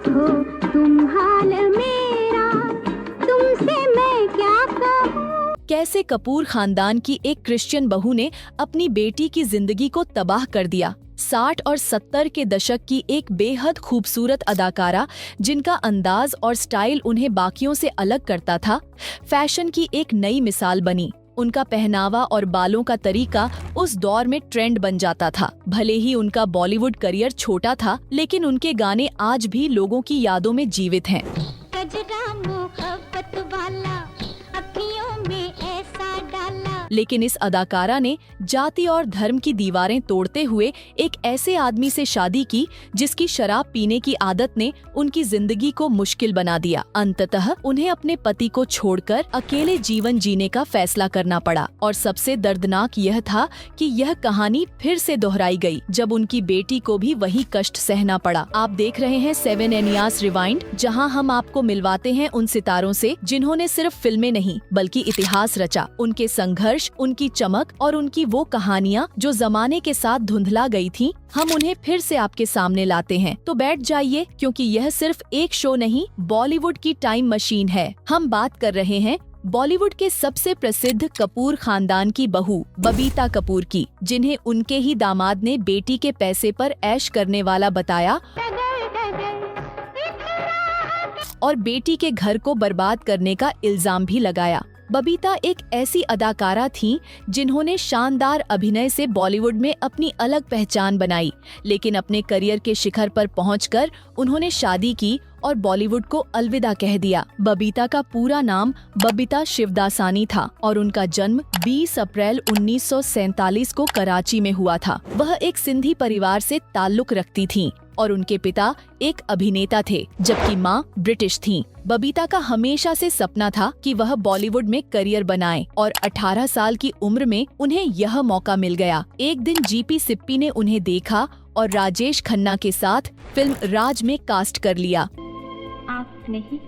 देखो तुम हाल मेरा, तुमसे मैं क्या कहूँ। कैसे कपूर खानदान की एक क्रिश्चियन बहू ने अपनी बेटी की जिंदगी को तबाह कर दिया। 60 और 70 के दशक की एक बेहद खूबसूरत अदाकारा जिनका अंदाज और स्टाइल उन्हें बाकियों से अलग करता था, फैशन की एक नई मिसाल बनी। उनका पहनावा और बालों का तरीका उस दौर में ट्रेंड बन जाता था। भले ही उनका बॉलीवुड करियर छोटा था, लेकिन उनके गाने आज भी लोगों की यादों में जीवित हैं। कजरा मोहब्बत वाला अखियों में ऐसा डाला। लेकिन इस अदाकारा ने जाति और धर्म की दीवारें तोड़ते हुए एक ऐसे आदमी से शादी की जिसकी शराब पीने की आदत ने उनकी जिंदगी को मुश्किल बना दिया। अंततः उन्हें अपने पति को छोड़कर अकेले जीवन जीने का फैसला करना पड़ा। और सबसे दर्दनाक यह था कि यह कहानी फिर से दोहराई गई जब उनकी बेटी को भी वही कष्ट सहना पड़ा। आप देख रहे हैं 7 एनियास रिवाइंड, जहां हम आपको मिलवाते हैं उन सितारों से जिन्होंने सिर्फ फिल्में नहीं बल्कि इतिहास रचा। उनके संघर्ष, उनकी चमक और उनकी वो कहानियाँ जो जमाने के साथ धुंधला गई थीं, हम उन्हें फिर से आपके सामने लाते हैं। तो बैठ जाइए, क्योंकि यह सिर्फ एक शो नहीं, बॉलीवुड की टाइम मशीन है। हम बात कर रहे हैं बॉलीवुड के सबसे प्रसिद्ध कपूर खानदान की बहू बबीता कपूर की, जिन्हें उनके ही दामाद ने बेटी के पैसे पर ऐश करने वाला बताया और बेटी के घर को बर्बाद करने का इल्जाम भी लगाया। बबीता एक ऐसी अदाकारा थीं जिन्होंने शानदार अभिनय से बॉलीवुड में अपनी अलग पहचान बनाई, लेकिन अपने करियर के शिखर पर पहुंचकर उन्होंने शादी की और बॉलीवुड को अलविदा कह दिया। बबीता का पूरा नाम बबीता शिवदासानी था और उनका जन्म 20 अप्रैल 1947 को कराची में हुआ था। वह एक सिंधी परिवार से ताल्लुक रखती थीं और उनके पिता एक अभिनेता थे, जबकि माँ ब्रिटिश थीं। बबीता का हमेशा से सपना था कि वह बॉलीवुड में करियर बनाए और 18 साल की उम्र में उन्हें यह मौका मिल गया। एक दिन जीपी सिप्पी ने उन्हें देखा और राजेश खन्ना के साथ फिल्म राज में कास्ट कर लिया। आप नहीं,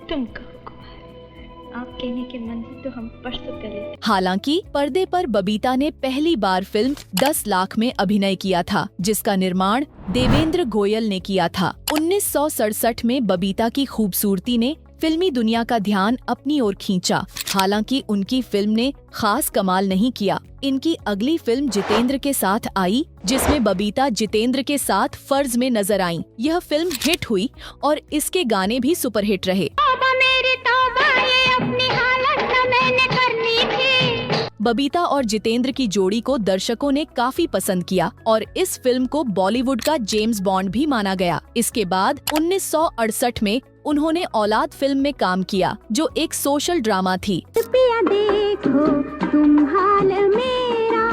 तुम कहो कुमार, आप कहने के मन से तो हम परसों करे। हालांकि पर्दे पर बबीता ने पहली बार फिल्म 10 लाख में अभिनय किया था, जिसका निर्माण देवेंद्र गोयल ने किया था। 1967 में बबीता की खूबसूरती ने फिल्मी दुनिया का ध्यान अपनी ओर खींचा। हालांकि उनकी फिल्म ने खास कमाल नहीं किया। इनकी अगली फिल्म जितेंद्र के साथ आई, जिसमें बबीता जितेंद्र के साथ फर्ज में नजर आईं। यह फिल्म हिट हुई और इसके गाने भी सुपरहिट रहे। तौबा मेरी तौबा, ये अपनी हालत न मैंने करनी थी। बबीता और जितेंद्र की जोड़ी को दर्शकों ने काफी पसंद किया और इस फिल्म को बॉलीवुड का जेम्स बॉन्ड भी माना गया। इसके बाद 1968 में उन्होंने औलाद फिल्म में काम किया, जो एक सोशल ड्रामा थी। पिया देखो तुम हाल मेरा,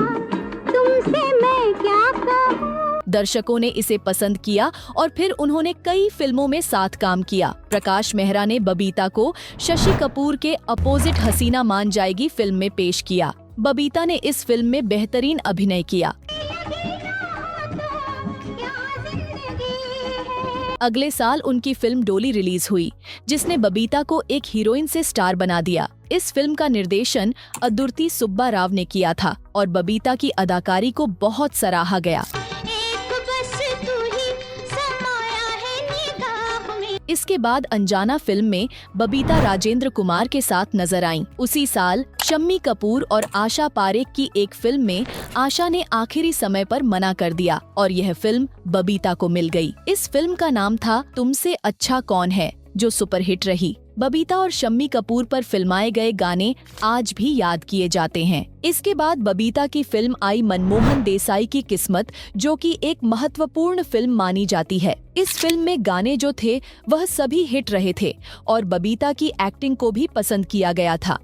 तुमसे मैं क्या कहूँ। दर्शकों ने इसे पसंद किया और फिर उन्होंने कई फिल्मों में साथ काम किया। प्रकाश मेहरा ने बबीता को शशि कपूर के अपोजिट हसीना मान जाएगी फिल्म में पेश किया। बबीता ने इस फिल्म में बेहतरीन अभिनय किया। अगले साल उनकी फिल्म डोली रिलीज हुई, जिसने बबीता को एक हीरोइन से स्टार बना दिया। इस फिल्म का निर्देशन अदुर्ती सुब्बा राव ने किया था और बबीता की अदाकारी को बहुत सराहा गया। इसके बाद अनजाना फिल्म में बबीता राजेंद्र कुमार के साथ नजर आईं। उसी साल शम्मी कपूर और आशा पारेख की एक फिल्म में आशा ने आखिरी समय पर मना कर दिया और यह फिल्म बबीता को मिल गई। इस फिल्म का नाम था तुमसे अच्छा कौन है, जो सुपरहिट रही। बबीता और शम्मी कपूर पर फिल्माए गए गाने आज भी याद किए जाते हैं। इसके बाद बबीता की फिल्म आई मनमोहन देसाई की किस्मत, जो कि एक महत्वपूर्ण फिल्म मानी जाती है। इस फिल्म में गाने जो थे वह सभी हिट रहे थे और बबीता की एक्टिंग को भी पसंद किया गया था।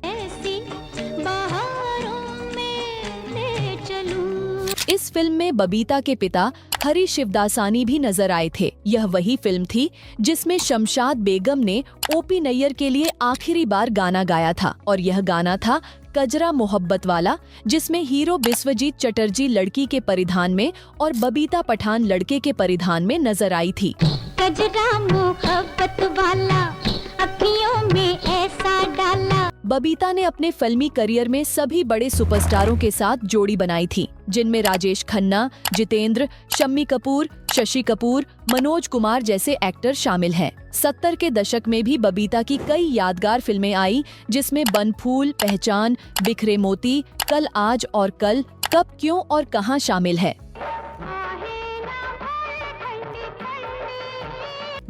इस फिल्म में बबीता के पिता हरी शिवदासानी भी नजर आए थे। यह वही फिल्म थी जिसमें शमशाद बेगम ने ओपी नैयर के लिए आखिरी बार गाना गाया था और यह गाना था कजरा मोहब्बत वाला, जिसमें हीरो बिस्वजीत चटर्जी लड़की के परिधान में और बबीता पठान लड़के के परिधान में नजर आई थी। कजरा मोहब्बत वाला अखियों में ऐसा डाला। बबीता ने अपने फिल्मी करियर में सभी बड़े सुपरस्टारों के साथ जोड़ी बनाई थी, जिनमें राजेश खन्ना, जितेंद्र, शम्मी कपूर, शशि कपूर, मनोज कुमार जैसे एक्टर शामिल हैं। 70 के दशक में भी बबीता की कई यादगार फिल्में आई, जिसमें बनफूल, पहचान, बिखरे मोती, कल आज और कल, कब, क्यों और कहां शामिल है।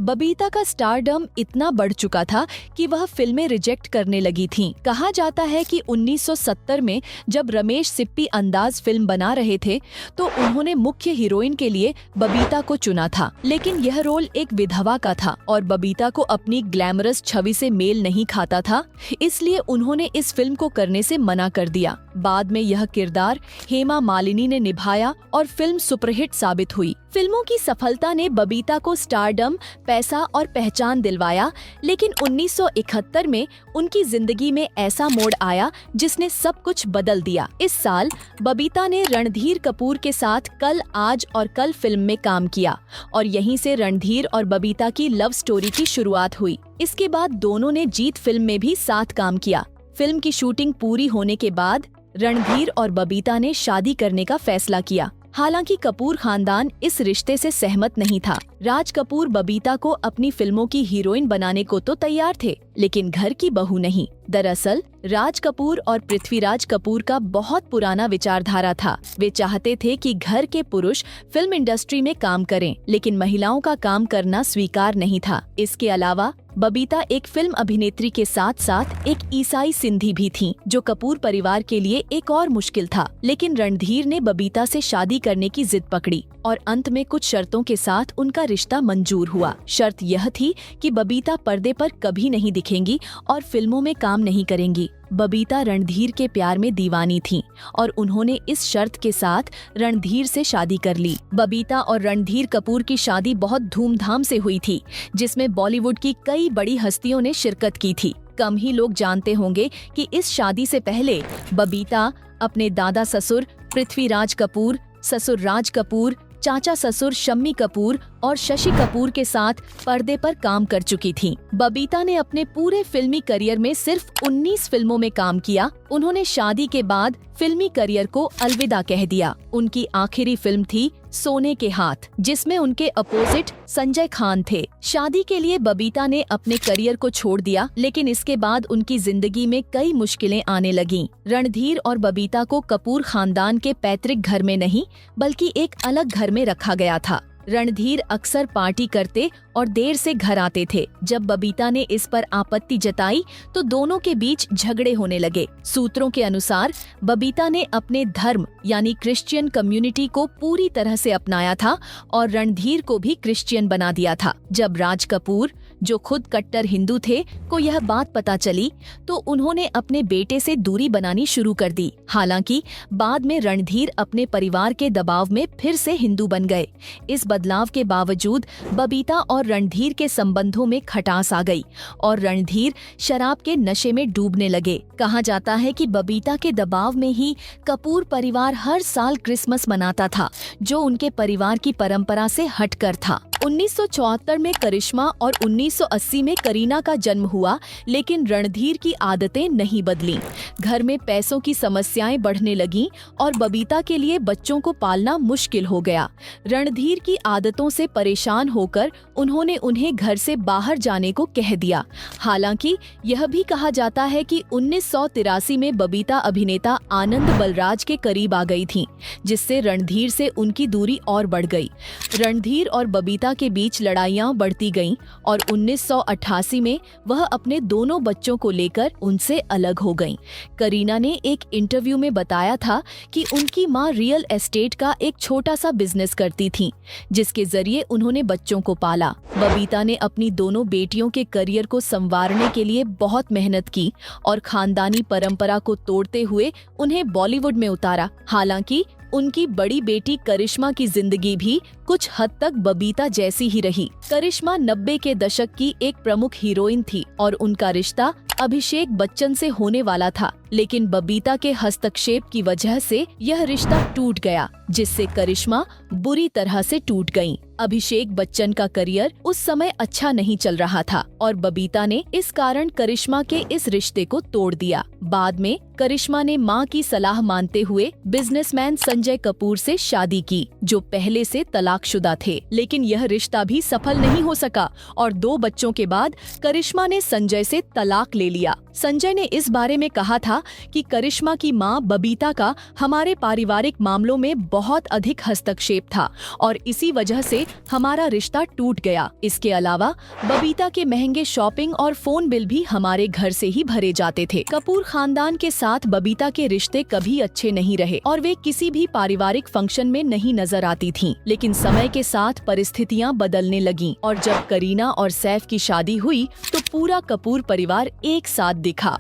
बबीता का स्टारडम इतना बढ़ चुका था कि वह फिल्में रिजेक्ट करने लगी थीं। कहा जाता है कि 1970 में जब रमेश सिप्पी अंदाज फिल्म बना रहे थे तो उन्होंने मुख्य हीरोइन के लिए बबीता को चुना था, लेकिन यह रोल एक विधवा का था और बबीता को अपनी ग्लैमरस छवि से मेल नहीं खाता था, इसलिए उन्होंने इस फिल्म को करने से मना कर दिया। बाद में यह किरदार हेमा मालिनी ने निभाया और फिल्म सुपरहिट साबित हुई। फिल्मों की सफलता ने बबीता को स्टारडम, पैसा और पहचान दिलवाया, लेकिन 1971 में उनकी जिंदगी में ऐसा मोड़ आया जिसने सब कुछ बदल दिया। इस साल बबीता ने रणधीर कपूर के साथ कल, आज और कल फिल्म में काम किया और यहीं से रणधीर और बबीता की लव स्टोरी की शुरुआत हुई। इसके बाद दोनों ने जीत फिल्म में भी साथ काम किया। फिल्म की शूटिंग पूरी होने के बाद रणधीर और बबीता ने शादी करने का फैसला किया। हालांकि कपूर खानदान इस रिश्ते से सहमत नहीं था। राज कपूर बबीता को अपनी फिल्मों की हीरोइन बनाने को तो तैयार थे, लेकिन घर की बहू नहीं। दरअसल राज कपूर और पृथ्वीराज कपूर का बहुत पुराना विचारधारा था। वे चाहते थे कि घर के पुरुष फिल्म इंडस्ट्री में काम करें, लेकिन महिलाओं का काम करना स्वीकार नहीं था। इसके अलावा बबीता एक फिल्म अभिनेत्री के साथ साथ एक ईसाई सिंधी भी थीं, जो कपूर परिवार के लिए एक और मुश्किल था। लेकिन रणधीर ने बबीता से शादी करने की जिद पकड़ी और अंत में कुछ शर्तों के साथ उनका रिश्ता मंजूर हुआ। शर्त यह थी कि बबीता पर्दे पर कभी नहीं दिखेंगी और फिल्मों में काम नहीं करेंगी। बबीता रणधीर के प्यार में दीवानी थीं और उन्होंने इस शर्त के साथ रणधीर से शादी कर ली। बबीता और रणधीर कपूर की शादी बहुत धूमधाम से हुई थी, जिसमें बॉलीवुड की कई बड़ी हस्तियों ने शिरकत की थी। कम ही लोग जानते होंगे कि इस शादी से पहले बबीता अपने दादा ससुर पृथ्वीराज कपूर, ससुर राज कपूर, चाचा ससुर शम्मी कपूर और शशि कपूर के साथ पर्दे पर काम कर चुकी थीं। बबीता ने अपने पूरे फिल्मी करियर में सिर्फ 19 फिल्मों में काम किया। उन्होंने शादी के बाद फिल्मी करियर को अलविदा कह दिया। उनकी आखिरी फिल्म थी सोने के हाथ, जिसमें उनके अपोजिट संजय खान थे। शादी के लिए बबीता ने अपने करियर को छोड़ दिया, लेकिन इसके बाद उनकी जिंदगी में कई मुश्किलें आने लगीं। रणधीर और बबीता को कपूर खानदान के पैतृक घर में नहीं, बल्कि एक अलग घर में रखा गया था। रणधीर अक्सर पार्टी करते और देर से घर आते थे। जब बबीता ने इस पर आपत्ति जताई तो दोनों के बीच झगड़े होने लगे। सूत्रों के अनुसार बबीता ने अपने धर्म यानी क्रिश्चियन कम्युनिटी को पूरी तरह से अपनाया था और रणधीर को भी क्रिश्चियन बना दिया था। जब राज कपूर, जो खुद कट्टर हिंदू थे, को यह बात पता चली तो उन्होंने अपने बेटे से दूरी बनानी शुरू कर दी। हालांकि बाद में रणधीर अपने परिवार के दबाव में फिर से हिंदू बन गए। इस बदलाव के बावजूद बबीता और रणधीर के संबंधों में खटास आ गई और रणधीर शराब के नशे में डूबने लगे। कहा जाता है कि बबीता के दबाव में ही कपूर परिवार हर साल क्रिसमस मनाता था, जो उनके परिवार की परंपरा से हटकर था। 1974 में करिश्मा और 1980 में करीना का जन्म हुआ, लेकिन रणधीर की आदतें नहीं बदलीं। घर में पैसों की समस्याएं बढ़ने लगीं और बबीता के लिए बच्चों को पालना मुश्किल हो गया। रणधीर की आदतों से परेशान होकर उन्होंने उन्हें घर से बाहर जाने को कह दिया। हालांकि यह भी कहा जाता है कि 1983 में बबीता अभिनेता आनंद बलराज के करीब आ गई थीं, जिससे रणधीर से उनकी दूरी और बढ़ गई। रणधीर और बबीता के बीच लड़ाइयां बढ़ती गईं और 1988 में वह अपने दोनों बच्चों को लेकर उनसे अलग हो गईं। करीना ने एक इंटरव्यू में बताया था कि उनकी मां रियल एस्टेट का एक छोटा सा बिजनेस करती थीं, जिसके जरिए उन्होंने बच्चों को पाला। बबीता ने अपनी दोनों बेटियों के करियर को संवारने के लिए बहुत मेहनत की और खानदानी परंपरा को तोड़ते हुए उन्हें बॉलीवुड में उतारा। हालांकि उनकी बड़ी बेटी करिश्मा की जिंदगी भी कुछ हद तक बबीता जैसी ही रही। करिश्मा 90 के दशक की एक प्रमुख हीरोइन थी और उनका रिश्ता अभिषेक बच्चन से होने वाला था, लेकिन बबीता के हस्तक्षेप की वजह से यह रिश्ता टूट गया, जिससे करिश्मा बुरी तरह से टूट गईं। अभिषेक बच्चन का करियर उस समय अच्छा नहीं चल रहा था और बबीता ने इस कारण करिश्मा के इस रिश्ते को तोड़ दिया। बाद में करिश्मा ने मां की सलाह मानते हुए बिजनेसमैन संजय कपूर से शादी की, जो पहले से तलाकशुदा थे। लेकिन यह रिश्ता भी सफल नहीं हो सका और 2 बच्चों के बाद करिश्मा ने संजय से तलाक ले लिया। संजय ने इस बारे में कहा था कि करिश्मा की मां बबीता का हमारे पारिवारिक मामलों में बहुत अधिक हस्तक्षेप था और इसी वजह से हमारा रिश्ता टूट गया। इसके अलावा बबीता के महंगे शॉपिंग और फोन बिल भी हमारे घर से ही भरे जाते थे। कपूर खानदान के साथ बबीता के रिश्ते कभी अच्छे नहीं रहे और वे किसी भी पारिवारिक फंक्शन में नहीं नजर आती थीं। लेकिन समय के साथ परिस्थितियां बदलने लगीं और जब करीना और सैफ की शादी हुई तो पूरा कपूर परिवार एक साथ दिखा।